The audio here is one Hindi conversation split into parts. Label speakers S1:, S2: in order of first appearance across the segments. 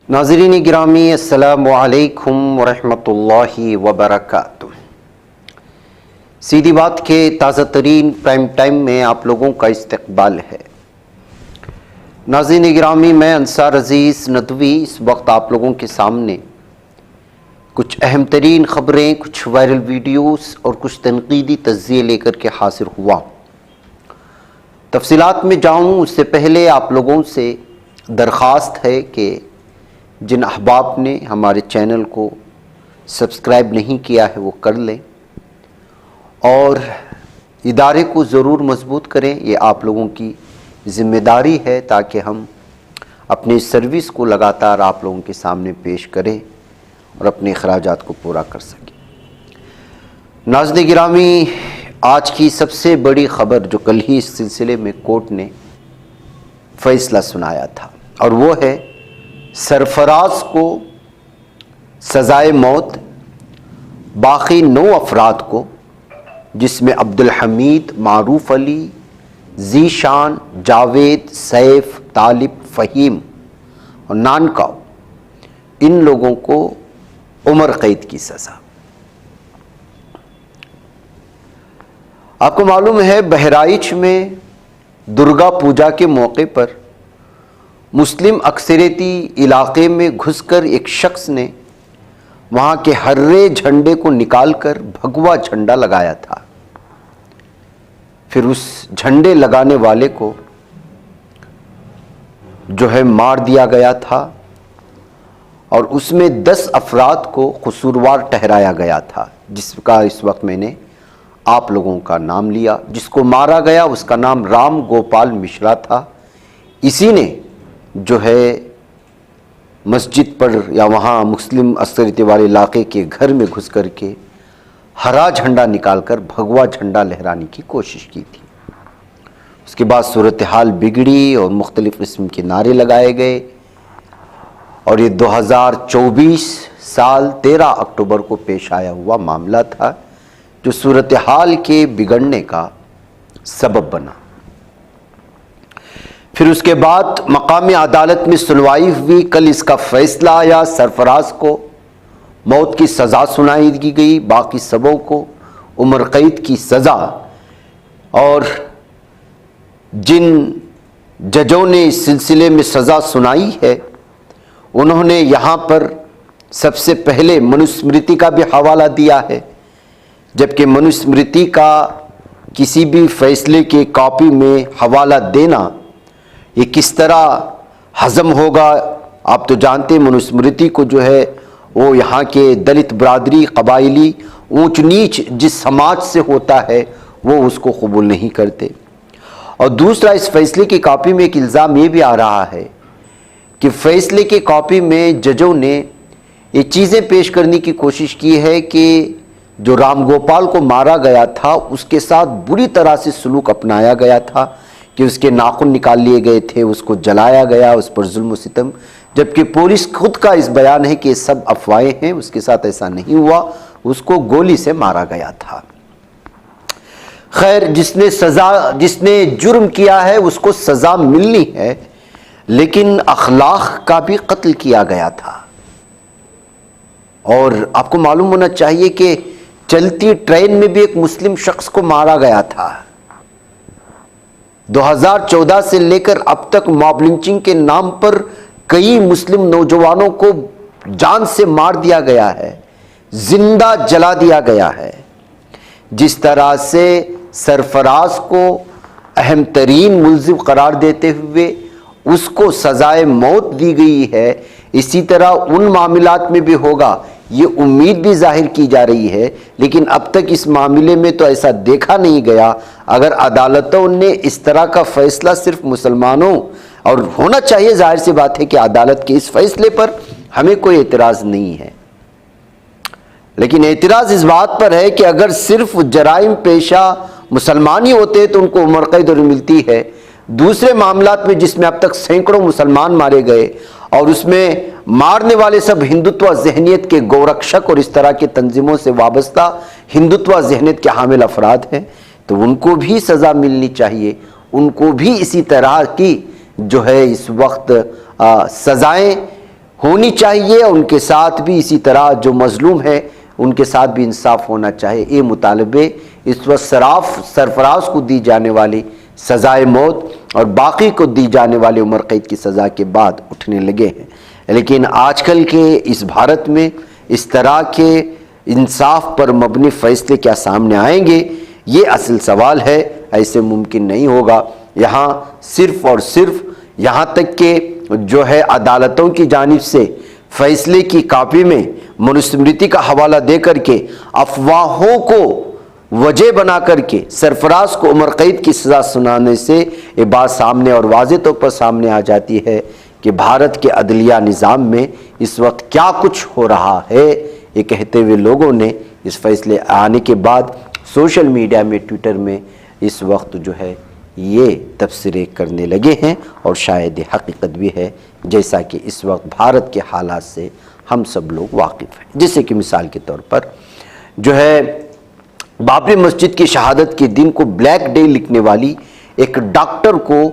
S1: नाज़रीन गिरामी अस्सलामु अलैकुम वरहमतुल्लाहि वबरकातुह। सीधी बात के ताज़ा तरीन प्राइम टाइम में आप लोगों का इस्तकबाल है। नाज़रीन गिरामी, मैं अंसार अज़ीज़ नदवी इस वक्त आप लोगों के सामने कुछ अहम तरीन ख़बरें, कुछ वायरल वीडियोस और कुछ तनकीदी तज़्ज़िये लेकर के हाजिर हुआ। तफसीलात में जाऊँ उससे पहले आप लोगों से दरख्वास्त है कि जिन अहबाब ने हमारे चैनल को सब्सक्राइब नहीं किया है वो कर लें और इदारे को ज़रूर मजबूत करें। ये आप लोगों की ज़िम्मेदारी है ताकि हम अपनी सर्विस को लगातार आप लोगों के सामने पेश करें और अपने अखराजात को पूरा कर सकें। नाज़रीन गिरामी, आज की सबसे बड़ी ख़बर जो कल ही इस सिलसिले में कोर्ट ने फ़ैसला सुनाया था और वो है सरफराज को सज़ाए मौत, बाकी 9 अफराद को जिसमें अब्दुल हमीद, मारूफ अली, ज़ीशान, जावेद, सैफ, तालिब, फ़हीम और नानकाव, इन लोगों को उम्र कैद की सज़ा। आपको मालूम है बहराइच में दुर्गा पूजा के मौके पर मुस्लिम अक्सरियती इलाके में घुसकर एक शख्स ने वहाँ के हर्रे झंडे को निकालकर भगवा झंडा लगाया था। फिर उस झंडे लगाने वाले को जो है मार दिया गया था और उसमें 10 अफराद को कसूरवार ठहराया गया था, जिसका इस वक्त मैंने आप लोगों का नाम लिया। जिसको मारा गया उसका नाम राम गोपाल मिश्रा था। इसी ने जो है मस्जिद पर या वहाँ मुस्लिम अक्सरियत वाले इलाके के घर में घुस कर के हरा झंडा निकालकर भगवा झंडा लहराने की कोशिश की थी। उसके बाद सूरत हाल बिगड़ी और मुख्तलिफ़ किस्म के नारे लगाए गए और ये 2024 साल 13 अक्टूबर को पेश आया हुआ मामला था जो सूरत हाल के बिगड़ने का सबब बना। फिर उसके बाद मकामी अदालत में सुनवाई हुई। कल इसका फैसला आया। सरफराज को मौत की सज़ा सुनाई की गई, बाकी सबों को उम्र कैद की सज़ा। और जिन जजों ने इस सिलसिले में सज़ा सुनाई है उन्होंने यहाँ पर सबसे पहले मनुस्मृति का भी हवाला दिया है, जबकि मनुस्मृति का किसी भी फैसले के कॉपी में हवाला देना ये किस तरह हज़म होगा। आप तो जानते हैं मनुस्मृति को जो है वो यहाँ के दलित बरादरी, कबाइली, ऊंच नीच जिस समाज से होता है वो उसको कबूल नहीं करते। और दूसरा, इस फैसले की कॉपी में एक इल्ज़ाम ये भी आ रहा है कि फ़ैसले की कॉपी में जजों ने ये चीज़ें पेश करने की कोशिश की है कि जो राम गोपाल को मारा गया था उसके साथ बुरी तरह से सलूक अपनाया गया था कि उसके नाखून निकाल लिए गए थे, उसको जलाया गया, उस पर जुल्म सितम। जबकि पुलिस खुद का इस बयान है कि ये सब अफवाहें हैं, उसके साथ ऐसा नहीं हुआ, उसको गोली से मारा गया था। खैर, जिसने जुर्म किया है उसको सज़ा मिलनी है, लेकिन अखलाक का भी कत्ल किया गया था। और आपको मालूम होना चाहिए कि चलती ट्रेन में भी एक मुस्लिम शख्स को मारा गया था। 2014 से लेकर अब तक मॉब लिंचिंग के नाम पर कई मुस्लिम नौजवानों को जान से मार दिया गया है, जिंदा जला दिया गया है। जिस तरह से सरफराज को अहम तरीन मुल्ज़िम करार देते हुए उसको सज़ाए मौत दी गई है, इसी तरह उन मामलात में भी होगा, ये उम्मीद भी जाहिर की जा रही है। लेकिन अब तक इस मामले में तो ऐसा देखा नहीं गया। अगर अदालतों ने इस तरह का फैसला सिर्फ मुसलमानों, और होना चाहिए, जाहिर सी बात है कि अदालत के इस फैसले पर हमें कोई एतराज़ नहीं है, लेकिन एतराज़ इस बात पर है कि अगर सिर्फ जराइम पेशा मुसलमान ही होते तो उनको उम्र कैद मिलती है। दूसरे मामलात में जिसमें अब तक सैकड़ों मुसलमान मारे गए और उसमें मारने वाले सब हिंदुत्व जहनियत के गौरक्षक और इस तरह के तंजीमों से वाबस्ता हिंदुत्व जहनियत के हामिल अफराद हैं, तो उनको भी सज़ा मिलनी चाहिए। उनको भी इसी तरह की जो है इस वक्त सज़ाएं होनी चाहिए, उनके साथ भी इसी तरह जो मजलूम है उनके साथ भी इंसाफ होना चाहिए। ये मुतालबे इस वक्त सरफराज को दी जाने वाली सजाए मौत और बाकी को दी जाने वाली उम्र कैद की सज़ा के बाद उठने लगे हैं। लेकिन आजकल के इस भारत में इस तरह के इंसाफ पर मबनी फैसले क्या सामने आएंगे, ये असल सवाल है। ऐसे मुमकिन नहीं होगा। यहाँ सिर्फ और सिर्फ यहाँ तक के जो है अदालतों की जानिब से फैसले की कापी में मनुस्मृति का हवाला दे करके अफवाहों को वजह बना करके सरफराज को उम्र कैद की सज़ा सुनाने से ये बात सामने और वाज़ेह तौर पर सामने आ जाती है कि भारत के अदलिया निज़ाम में इस वक्त क्या कुछ हो रहा है। ये कहते हुए लोगों ने इस फैसले आने के बाद सोशल मीडिया में, ट्विटर में इस वक्त जो है ये तबसरे करने लगे हैं और शायद ये हकीकत भी है, जैसा कि इस वक्त भारत के हालात से हम सब लोग वाकिफ़ हैं। जैसे कि मिसाल के तौर पर जो है बाबरी मस्जिद की शहादत के दिन को ब्लैक डे लिखने वाली एक डॉक्टर को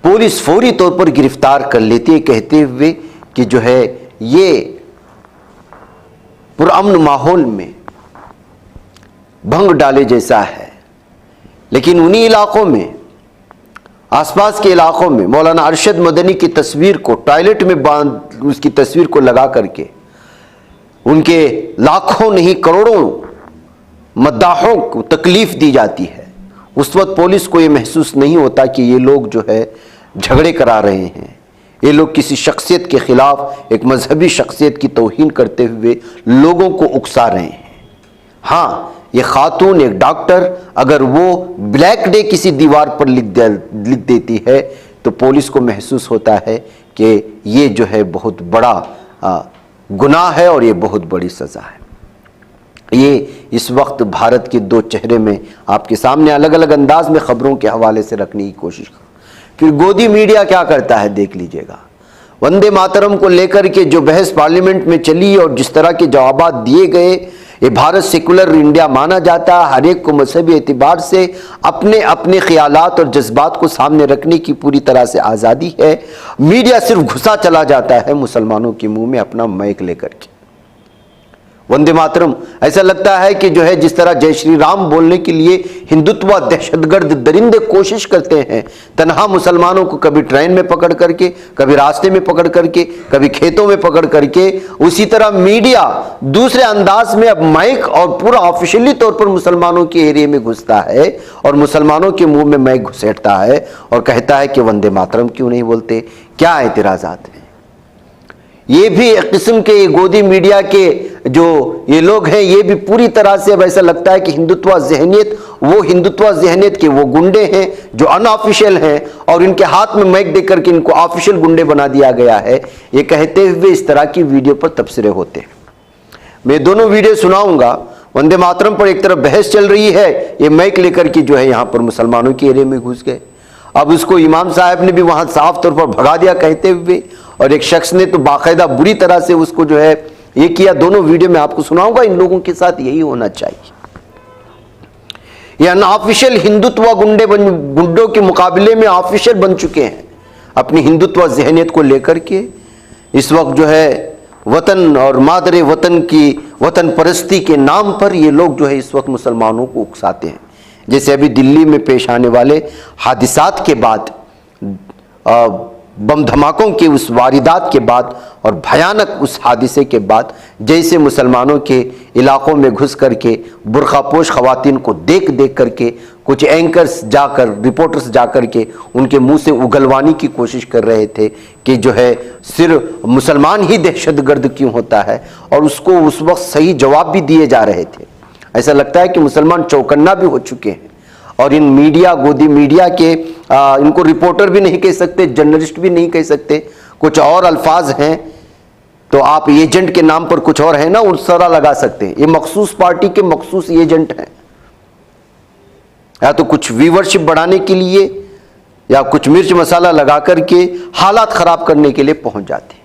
S1: पुलिस फौरी तौर पर गिरफ्तार कर लेती है, कहते हुए कि जो है ये पुरअमन माहौल में भंग डाले जैसा है। लेकिन उन्हीं इलाकों में, आसपास के इलाकों में मौलाना अरशद मदनी की तस्वीर को टॉयलेट में बांध उसकी तस्वीर को लगा करके उनके लाखों नहीं करोड़ों मद्दाहों को तकलीफ दी जाती है। उस वक्त पुलिस को ये महसूस नहीं होता कि ये लोग जो है झगड़े करा रहे हैं, ये लोग किसी शख्सियत के खिलाफ, एक मजहबी शख्सियत की तौहीन करते हुए लोगों को उकसा रहे हैं। हाँ, ये खातून एक डॉक्टर अगर वो ब्लैक डे किसी दीवार पर लिख देती है तो पुलिस को महसूस होता है कि ये जो है बहुत बड़ा गुनाह है और ये बहुत बड़ी सज़ा है। ये इस वक्त भारत के दो चेहरे में आपके सामने अलग अलग अंदाज में खबरों के हवाले से रखने की कोशिश करो। फिर गोदी मीडिया क्या करता है देख लीजिएगा। वंदे मातरम को लेकर के जो बहस पार्लियामेंट में चली और जिस तरह के जवाबात दिए गए, ये भारत सेकुलर इंडिया माना जाता है। हर एक को मजहबी एतबार से अपने अपने ख्यालात और जज्बात को सामने रखने की पूरी तरह से आज़ादी है। मीडिया सिर्फ घुसा चला जाता है मुसलमानों के मुंह में अपना माइक लेकर के। वंदे मातरम ऐसा लगता है कि जो है जिस तरह जय श्री राम बोलने के लिए हिंदुत्व दहशतगर्द दरिंदे कोशिश करते हैं तनहा मुसलमानों को कभी ट्रेन में पकड़ करके, कभी रास्ते में पकड़ करके, कभी खेतों में पकड़ करके, उसी तरह मीडिया दूसरे अंदाज में अब माइक और पूरा ऑफिशियली तौर पर मुसलमानों के एरिया में घुसता है और मुसलमानों के मुंह में माइक घुसेड़ता है और कहता है कि वंदे मातरम क्यों नहीं बोलते, क्या एतराज़ात हैं। ये भी एक किस्म के गोदी मीडिया के जो ये लोग हैं, ये भी पूरी तरह से अब ऐसा लगता है कि हिंदुत्व ज़हनियत, वो हिंदुत्व ज़हनियत के वो गुंडे हैं जो अनऑफिशियल हैं और इनके हाथ में माइक देकर के इनको ऑफिशियल गुंडे बना दिया गया है। ये कहते हुए इस तरह की वीडियो पर तबसरे होते हैं। मैं दोनों वीडियो सुनाऊंगा। वंदे मातरम पर एक तरफ बहस चल रही है, ये माइक लेकर के जो है यहाँ पर मुसलमानों के एरिया में घुस गए। अब उसको इमाम साहब ने भी वहाँ साफ तौर पर भगा दिया कहते हुए, और एक शख्स ने तो बाकायदा बुरी तरह से उसको जो है ये किया। दोनों वीडियो में आपको सुनाऊंगा। इन लोगों के साथ यही होना चाहिए। ये अनऑफिशियल हिंदुत्व गुंडों के मुकाबले में ऑफिशियल बन चुके हैं अपनी हिंदुत्व ज़हनियत को लेकर के। इस वक्त जो है वतन और मादरे वतन की वतन परस्ती के नाम पर ये लोग जो है इस वक्त मुसलमानों को उकसाते हैं। जैसे अभी दिल्ली में पेश आने वाले हादिसात के बाद, बम धमाकों के उस वारिदात के बाद और भयानक उस हादिसे के बाद, जैसे मुसलमानों के इलाकों में घुस करके बुर्खापोश ख़वातीन को देख देख करके कुछ एंकर्स जाकर, रिपोर्टर्स जाकर के उनके मुंह से उगलवाने की कोशिश कर रहे थे कि जो है सिर्फ मुसलमान ही दहशतगर्द क्यों होता है, और उसको उस वक्त सही जवाब भी दिए जा रहे थे। ऐसा लगता है कि मुसलमान चौकन्ना भी हो चुके हैं और इन मीडिया, गोदी मीडिया के इनको रिपोर्टर भी नहीं कह सकते, जर्नलिस्ट भी नहीं कह सकते, कुछ और अल्फाज हैं तो आप एजेंट के नाम पर कुछ और है ना, उस तरह लगा सकते हैं। ये मखसूस पार्टी के मखसूस एजेंट हैं, या तो कुछ व्यूवरशिप बढ़ाने के लिए या कुछ मिर्च मसाला लगा करके हालात खराब करने के लिए पहुंच जाते हैं।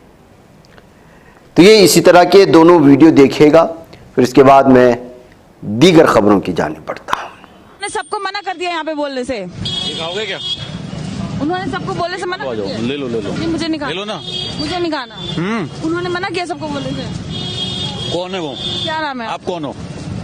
S1: तो ये इसी तरह के दोनों वीडियो देखेगा, फिर इसके बाद मैं दीगर खबरों की जाने पड़ता हूँ।
S2: सबको मना कर दिया यहाँ पे बोलने से।
S3: दिखाओगे क्या?
S2: उन्होंने सबको बोलने से मना कर दिया।
S3: ले लो
S2: मुझे निकाल
S3: ले लो ना।
S2: मुझे नहीं खाना। उन्होंने मना किया सबको बोलने से।
S3: कौन है वो?
S2: क्या नाम है?
S3: आप कौन हो?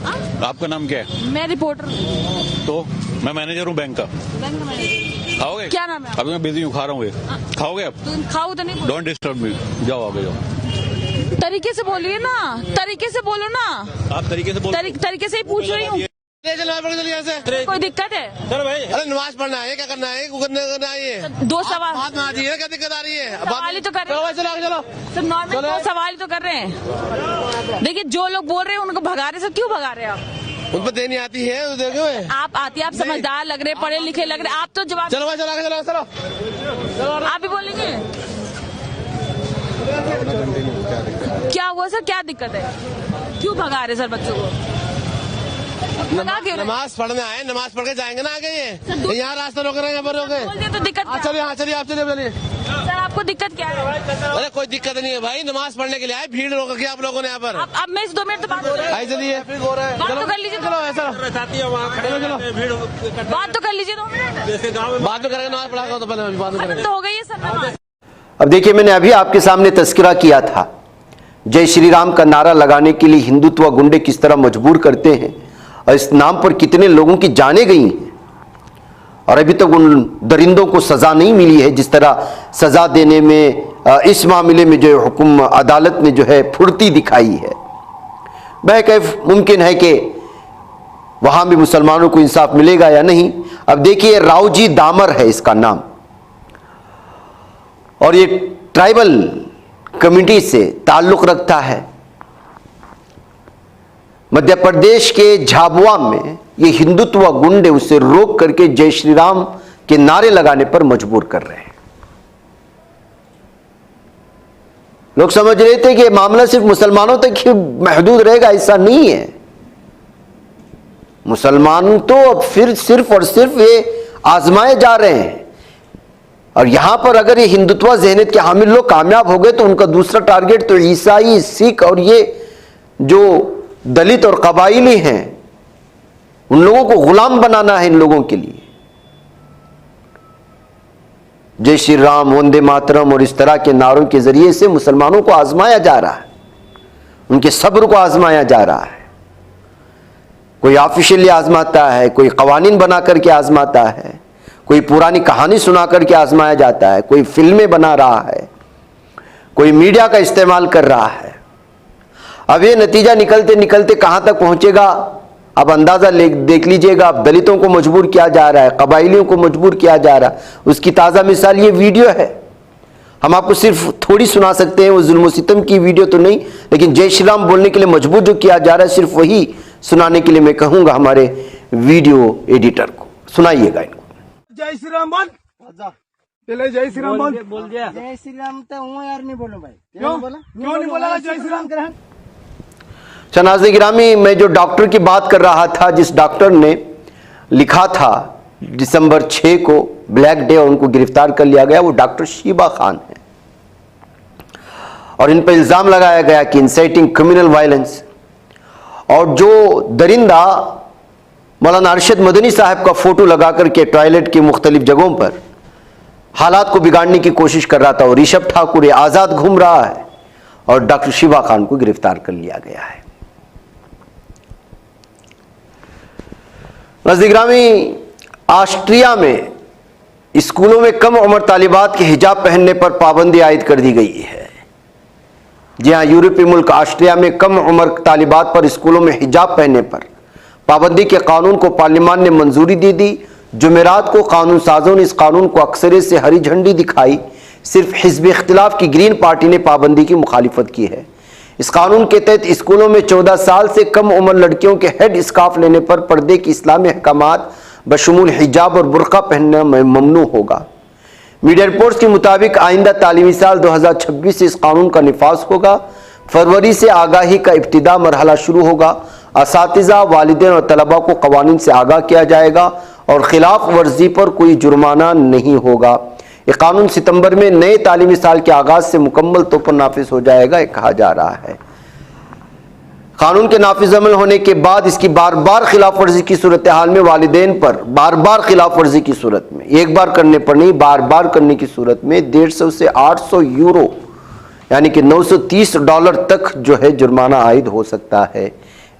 S2: हाँ?
S3: आपका नाम क्या है?
S2: मैं रिपोर्टर हूँ।
S3: तो मैं मैनेजर हूँ बैंक का।
S2: बैंक का मैनेजर।
S3: खाओगे?
S2: क्या नाम है?
S3: अभी मैं बिजी हूँ, खा रहा हूँ ये। खाओगे आप?
S2: तो खाओ तो नहीं।
S3: Don't disturb me. जाओ आगे जाओ।
S2: तरीके से बोलिए ना, तरीके से बोलो ना।
S3: आप तरीके से बोल।
S2: तरीके से ही पूछ रही हूँ। कोई दिक्कत है?
S3: चलो भाई।
S4: अरे नमाज पढ़ना है, क्या करना है, करना है ये
S2: दो सवाल।
S4: बात में आती है, क्या दिक्कत आ रही है?
S2: सवाल ही तो कर रहे
S4: चलो
S2: हैं।
S4: भाई, चलो आगे चलो।
S2: तो नॉर्मल दो सवाल ही तो कर रहे हैं। देखिए जो लोग बोल रहे हैं उनको भगा रहे हैं, क्यों भगा रहे हैं आप?
S4: उन पर देनी आती है, तो देखो
S2: आप आती है, आप समझदार लग रहे, पढ़े लिखे लग रहे, आप तो जवाब।
S4: चलो भाई, चलो आगे चलो, चलो।
S2: आप भी बोलेंगे? क्या हुआ सर, क्या दिक्कत है? क्यों भगा रहे सर बच्चों को? भगा क्यों रहे?
S4: नमाज पढ़ना है, नमाज पढ़ के जाएंगे ना आगे। ये यहाँ रास्ता रोक रहे हैं, यहाँ पर रोके।
S2: बोल दिया तो दिक्कत क्या?
S4: चलिए, हाँ चलिए, आप चलिए, चलिए।
S2: सर आपको दिक्कत क्या है?
S4: अरे कोई दिक्कत नहीं है भाई, नमाज पढ़ने के लिए आए, भीड़ रोक के आप लोगों ने यहाँ पर।
S2: अब मैं इस 2 मिनट तो बात कर
S4: आई चलिए,
S2: बात तो कर लीजिए।
S4: चलो ऐसा
S2: बात तो कर लीजिए 2 मिनट।
S4: बाद में करेंगे, नमाज पढ़ा तो पहले बाद में करेंगे।
S2: तो हो गई है सर नमाज।
S1: अब देखिए, मैंने अभी आपके सामने तस्करा किया था जय श्री राम का नारा लगाने के लिए हिंदुत्व गुंडे किस तरह मजबूर करते हैं और इस नाम पर कितने लोगों की जानें गई हैं और अभी तक उन दरिंदों को सजा नहीं मिली है। जिस तरह सजा देने में इस मामले में जो हुक्म अदालत ने जो है फुर्ती दिखाई है, बहकैफ मुमकिन है कि वहां भी मुसलमानों को इंसाफ मिलेगा या नहीं। अब देखिए, रावजी दामर है इसका नाम और ये ट्राइबल कम्युनिटी से ताल्लुक रखता है। मध्य प्रदेश के झाबुआ में ये हिंदुत्व गुंडे उसे रोक करके जय श्री राम के नारे लगाने पर मजबूर कर रहे हैं। लोग समझ रहे थे कि मामला सिर्फ मुसलमानों तक ही महदूद रहेगा, ऐसा नहीं है। मुसलमान तो अब फिर सिर्फ और सिर्फ ये आजमाए जा रहे हैं और यहां पर अगर ये हिंदुत्व ज़हनियत के हामिल लोग कामयाब हो गए तो उनका दूसरा टारगेट तो ईसाई, सिख और ये जो दलित और कबाइली हैं उन लोगों को गुलाम बनाना है। इन लोगों के लिए जय श्री राम, वंदे मातरम और इस तरह के नारों के जरिए से मुसलमानों को आजमाया जा रहा है, उनके सब्र को आजमाया जा रहा है। कोई ऑफिशियली आजमाता है, कोई कवानीन बना करके आजमाता है, कोई पुरानी कहानी सुना करके आजमाया जाता है, कोई फिल्में बना रहा है, कोई मीडिया का इस्तेमाल कर रहा है। अब ये नतीजा निकलते निकलते कहां तक पहुंचेगा अब अंदाजा देख लीजिएगा। अब दलितों को मजबूर किया जा रहा है, कबाइलियों को मजबूर किया जा रहा है। उसकी ताज़ा मिसाल ये वीडियो है। हम आपको सिर्फ थोड़ी सुना सकते हैं, वो जुल्म सितम की वीडियो तो नहीं, लेकिन जय श्री राम बोलने के लिए मजबूर जो किया जा रहा है सिर्फ वही सुनाने के लिए मैं कहूंगा हमारे वीडियो एडिटर को, सुनाइएगा इनको।
S5: जय श्री राम बोल, चले जय श्री राम बोल
S6: दिया। जय श्री राम तो हूँ यार, नहीं बोलो भाई।
S5: क्यों नहीं बोला जय श्री राम?
S1: नाज़रीन गिरामी, मैं जो डॉक्टर की बात कर रहा था, जिस डॉक्टर ने लिखा था दिसंबर 6 को ब्लैक डे और उनको गिरफ्तार कर लिया गया, वो डॉक्टर शीबा खान है और इन पर इल्ज़ाम लगाया गया कि इंसाइटिंग क्रिमिनल वायलेंस। और जो दरिंदा मौलाना अरशद मदनी साहब का फोटो लगा करके टॉयलेट की मुख्तलिफ जगहों पर हालात को बिगाड़ने की कोशिश कर रहा था और ऋषभ ठाकुर आज़ाद घूम रहा है और डॉक्टर शीबा खान को गिरफ्तार कर लिया गया है। नज़दीकरामी, ऑस्ट्रिया में स्कूलों में कम उम्र तालिबात के हिजाब पहनने पर पाबंदी आयद कर दी गई है। जी हाँ, यूरोपीय मुल्क ऑस्ट्रिया में कम उम्र तालिबात पर स्कूलों में हिजाब पहनने पर पाबंदी के कानून को पार्लियामान ने मंजूरी दे दी। जुमेरात को कानून साजों ने इस कानून को अक्सरियत से हरी झंडी दिखाई। सिर्फ हिज़्ब इख्तिलाफ की ग्रीन पार्टी ने पाबंदी की मुखालिफत की है। इस कानून के तहत स्कूलों में 14 साल से कम उम्र लड़कियों के हेड स्कार्फ लेने पर पर्दे की इस्लामी अहकामात बशमूल हिजाब और बुर्का पहनना ममनू होगा। मीडिया रिपोर्ट्स के मुताबिक आइंदा तालीमी साल 2026 से इस कानून का निफाज होगा। फरवरी से आगाही का इब्तिदा मरहला शुरू होगा। असातिज़ा, वालिदैन और तलबा को कवानीन से आगाह किया जाएगा और खिलाफ वर्जी पर कोई जुर्माना नहीं होगा। ये कानून सितंबर में नए तालीमी साल के आगाज से मुकम्मल तौर पर नाफिज हो जाएगा, ये कहा जा रहा है। कानून के नाफिज अमल होने के बाद इसकी बार बार खिलाफ वर्जी की सूरत हाल में वालिदैन पर बार बार खिलाफ वर्जी की सूरत में, एक बार करने पर नहीं बार बार करने की सूरत में 150 से 800 यूरो यानी कि $930 तक जो है जुर्माना आयद हो सकता है।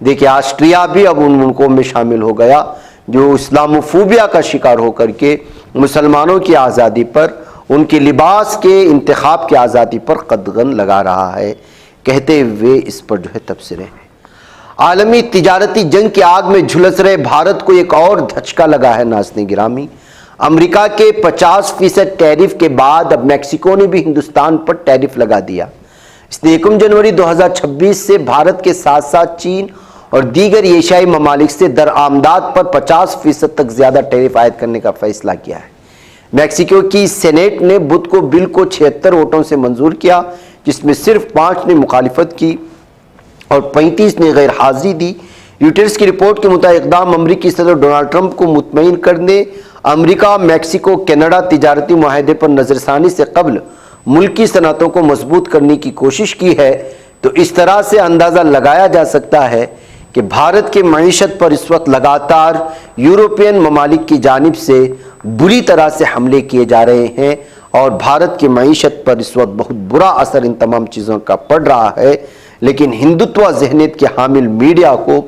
S1: देखिए ऑस्ट्रिया भी अब उन मुल्कों में शामिल हो गया जो इस्लामोफोबिया का शिकार होकर के मुसलमानों की आज़ादी पर, उनके लिबास के इंतखाब की आज़ादी पर कदगन लगा रहा है, कहते हुए इस पर जो है तबसरे हैं। आलमी तिजारती जंग की आग में झुलस रहे भारत को एक और धचका लगा है नाज़रीन गिरामी। अमेरिका के 50% टैरिफ के बाद अब मैक्सिको ने भी हिंदुस्तान पर टैरिफ लगा दिया। इसने 1 जनवरी 2026 से भारत के साथ साथ चीन और दीगर एशियाई ममालिक से दरआमदाद पर 50% तक ज्यादा टैरिफ आयद करने का फैसला किया है। मैक्सिको की सेनेट ने बुध को बिल को 76 वोटों से मंजूर किया, जिसमें सिर्फ 5 ने मुखालिफत की और 35 ने गैर हाजिरी दी। यूटर्स की रिपोर्ट के मुताबिक इक़दाम अमरीकी सदर डोनाल्ड ट्रंप को मुतमईन करने, अमरीका, मैक्सिको, कनाडा तिजारती मुआहदे पर नजरसानी से कबल मुल्की सनअतों को मजबूत करने की कोशिश की है। तो इस तरह से अंदाज़ा लगाया जा सकता है कि भारत के मईशत पर इस वक्त लगातार यूरोपियन ममालिक की जानिब से बुरी तरह से हमले किए जा रहे हैं और भारत की मईशत पर इस वक्त बहुत बुरा असर इन तमाम चीज़ों का पड़ रहा है। लेकिन हिंदुत्व ज़हनियत के हामिल मीडिया को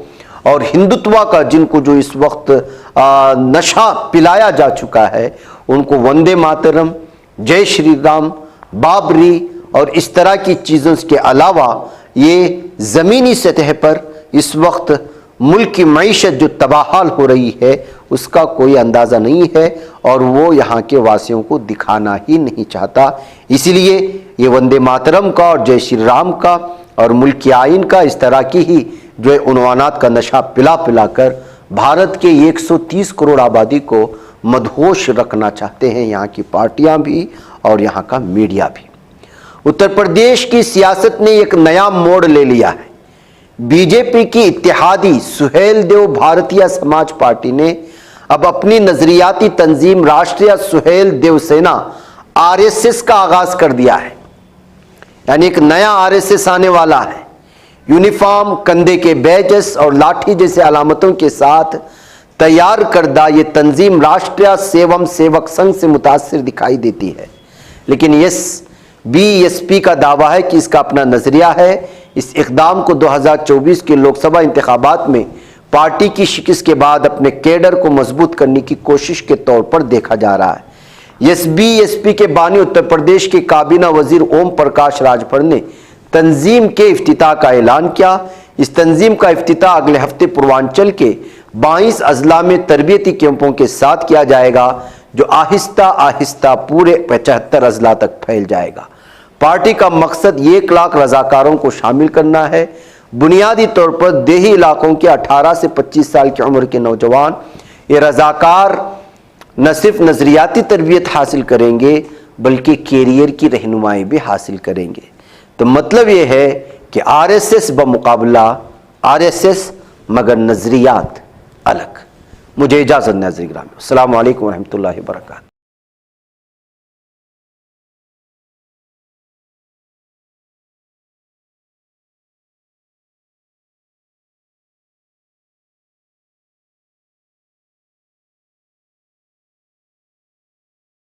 S1: और हिंदुत्व का जिनको जो इस वक्त नशा पिलाया जा चुका है, उनको वंदे मातरम, जय श्री राम, बाबरी और इस तरह की चीज़ों के अलावा ये ज़मीनी सतह पर इस वक्त मुल्क की मईशत जो तबाहाल हो रही है उसका कोई अंदाज़ा नहीं है और वो यहाँ के वासियों को दिखाना ही नहीं चाहता। इसीलिए ये वंदे मातरम का और जय श्री राम का और मुल्क की आइन का इस तरह की ही जो है उन्वानात का नशा पिला पिला कर भारत के 130 करोड़ आबादी को मदहोश रखना चाहते हैं यहाँ की पार्टियाँ भी और यहाँ का मीडिया भी। उत्तर प्रदेश की सियासत ने एक नया मोड़ ले लिया है। बीजेपी की इत्तेहादी सुहेल देव भारतीय समाज पार्टी ने अब अपनी नजरियाती तंजीम राष्ट्रीय सुहेल देव सेना आरएसएस का आगाज कर दिया है। यानी एक नया आरएसएस आने वाला है। यूनिफॉर्म, कंधे के बैजेस और लाठी जैसे अलामतों के साथ तैयार करदा ये तंजीम राष्ट्रीय सेवम सेवक संघ से मुतासिर दिखाई देती है, लेकिन बीएसपी का दावा है कि इसका अपना नजरिया है। इस इक़दाम को 2024 के लोकसभा इंतखाबात में पार्टी की शिकस्त के बाद अपने कैडर को मजबूत करने की कोशिश के तौर पर देखा जा रहा है। बीएसपी के बानी उत्तर प्रदेश के काबीना वजीर ओम प्रकाश राजभर ने तंजीम के इफ्तिताह का ऐलान किया। इस तंजीम का इफ्तिताह अगले हफ्ते पूर्वांचल के 22 अजला में तरबियती कैंपों के साथ किया जाएगा, जो आहिस्ता आहिस्ता पूरे 75 अजला तक फैल जाएगा। पार्टी का मकसद 1 लाख रजाकारों को शामिल करना है। बुनियादी तौर पर देही इलाकों के 18 से 25 साल की उम्र के नौजवान ये रजाकार न सिर्फ नजरियाती तरबियत हासिल करेंगे बल्कि कैरियर की रहनुमाई भी हासिल करेंगे। तो मतलब ये है कि आरएसएस बमुकाबला आरएसएस मगर नजरियात अलग। मुझे इजाज़त नाज़रीन गिरामी, अस्सलामु अलैकुम व रहमतुल्लाहि व बरकातहू।